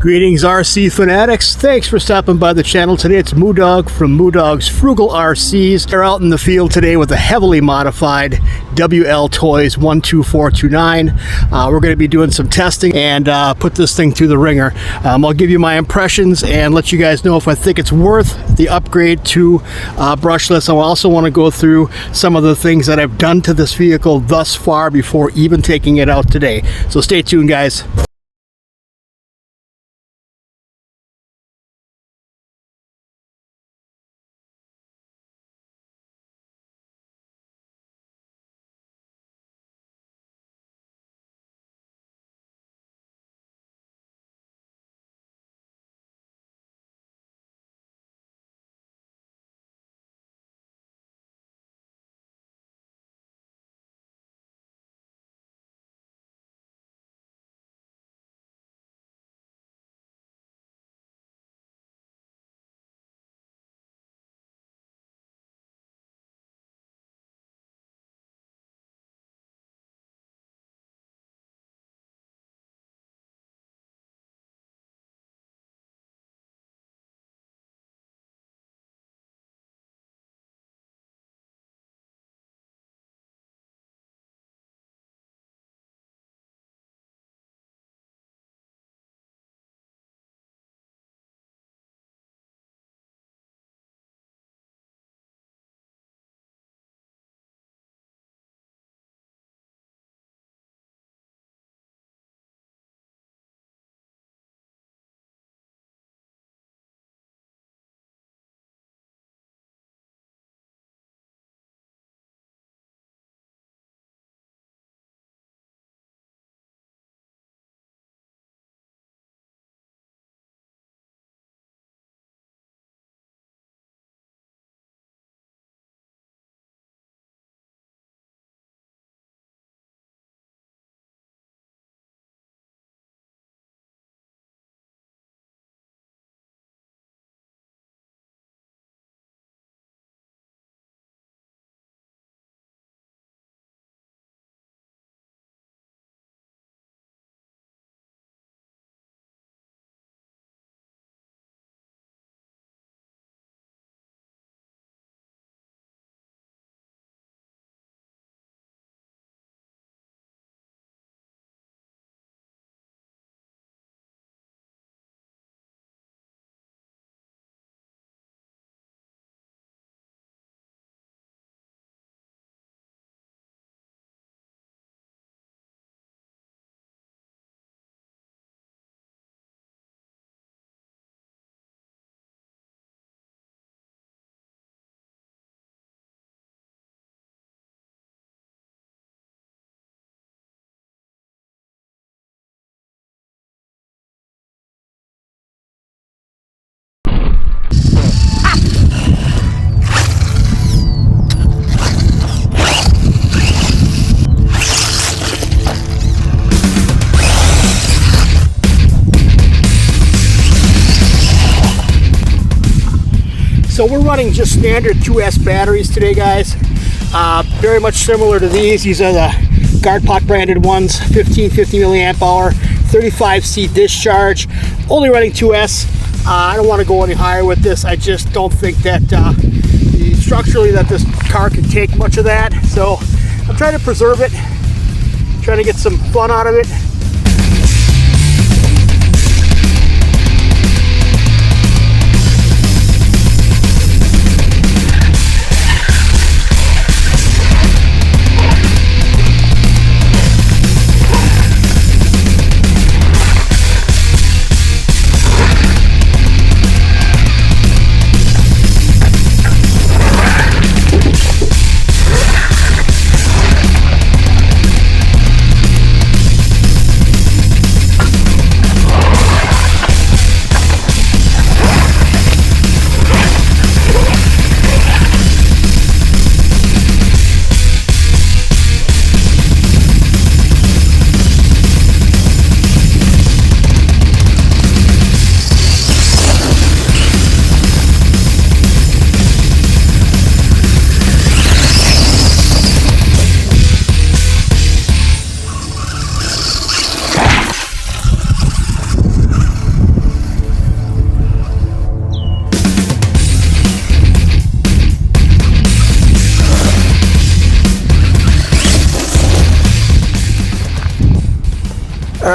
Greetings RC fanatics, thanks for stopping by the channel today. It's Moodog from Moodog's Frugal RCs. They're out in the field today with a heavily modified Wltoys 12429. We're going to be doing some testing and put this thing through the ringer. I'll give you my impressions and let you guys know if I think it's worth the upgrade to brushless. I also want to go through some of the things that I've done to this vehicle thus far before even taking it out today. So stay tuned, guys. So we're running just standard 2S batteries today, guys. Very much similar to these. These are the Guard Pot branded ones, 1550 milliamp hour, 35C discharge. Only running 2S. I don't want to go any higher with this. I just don't think that structurally that this car can take much of that. So I'm trying to preserve it, trying to get some fun out of it.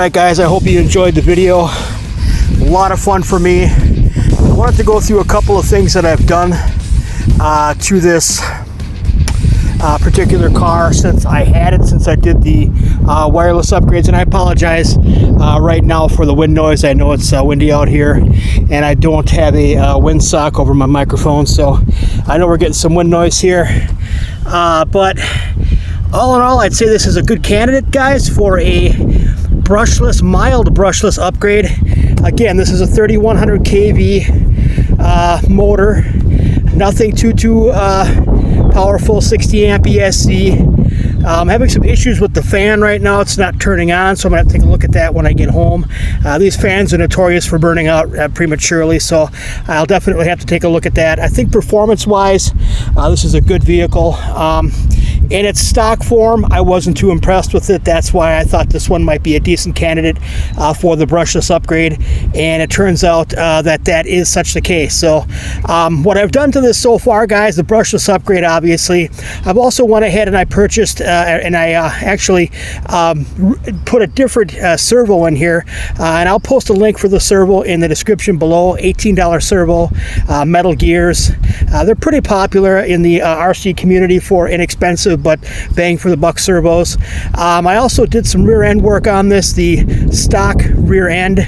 Alright guys, I hope you enjoyed the video. A lot of fun for me. I wanted to go through a couple of things that I've done to this particular car since I had it, since I did the wireless upgrades. And I apologize right now for the wind noise. I know it's windy out here, and I don't have a windsock over my microphone, so I know we're getting some wind noise here. But all in all, I'd say this is a good candidate, guys, for a brushless, mild brushless upgrade. Again, this is a 3100 kV motor, nothing too powerful, 60 amp ESC. I'm having some issues with the fan right now. It's not turning on, so I'm gonna have to take a look at that when I get home. These fans are notorious for burning out prematurely, so I'll definitely have to take a look at that. I think performance-wise, this is a good vehicle. In its stock form, I wasn't too impressed with it. That's why I thought this one might be a decent candidate for the brushless upgrade, and it turns out that is such the case. So what I've done to this so far, guys, the brushless upgrade, obviously, I've also went ahead and I purchased and I actually put a different servo in here, and I'll post a link for the servo in the description below. $18 servo, metal gears. They're pretty popular in the RC community for inexpensive but bang for the buck servos. I also did some rear end work on this. The stock rear end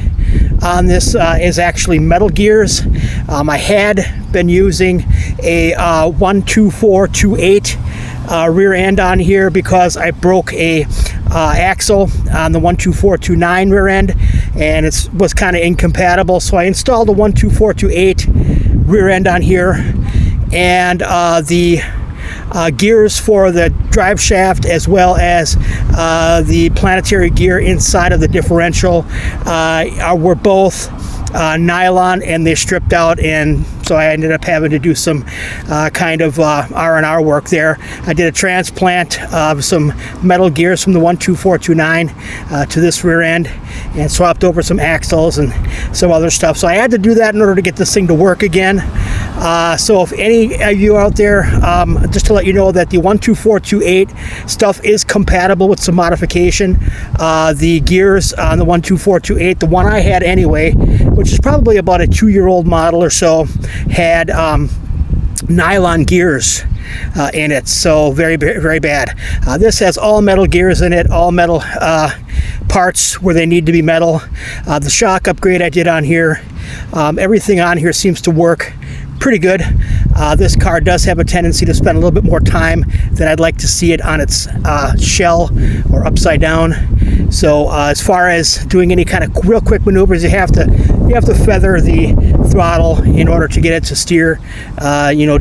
on this is actually metal gears. I had been using a 12428 rear end on here because I broke a axle on the 12429 rear end, and it was kind of incompatible, so I installed a 12428 rear end on here, and the gears for the drive shaft, as well as the planetary gear inside of the differential, were both nylon, and they stripped out, and so I ended up having to do some kind of R&R work there. I did a transplant of some metal gears from the 12429 to this rear end, and swapped over some axles and some other stuff. So I had to do that in order to get this thing to work again. So if any of you out there, just to let you know that the 12428 stuff is compatible with some modification. The gears on the 12428, the one I had anyway, which is probably about a 2-year-old model or so, had nylon gears in it, so very bad. This has all metal gears in it, all metal parts where they need to be metal. The shock upgrade I did on here, everything on here seems to work pretty good. This car does have a tendency to spend a little bit more time than I'd like to see it on its shell or upside down. So as far as doing any kind of real quick maneuvers, you have to feather the throttle in order to get it to steer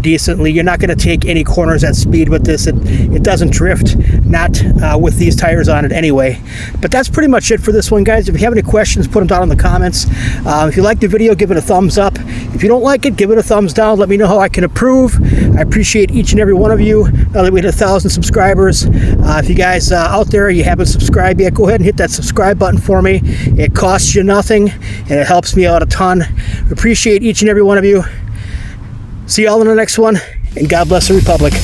decently. You're not going to take any corners at speed with this. It doesn't drift, not with these tires on it anyway. But that's pretty much it for this one, guys. If you have any questions, put them down in the comments. If you like the video, give it a thumbs up. If you don't like it, give it a thumbs down. Let me know how I can improve. I appreciate each and every one of you. Now that we hit 1,000 subscribers, if you guys out there, you haven't subscribed yet, go ahead and hit that subscribe button for me. It costs you nothing, and it helps me out a ton. Appreciate each and every one of you. See y'all in the next one, and God bless the Republic.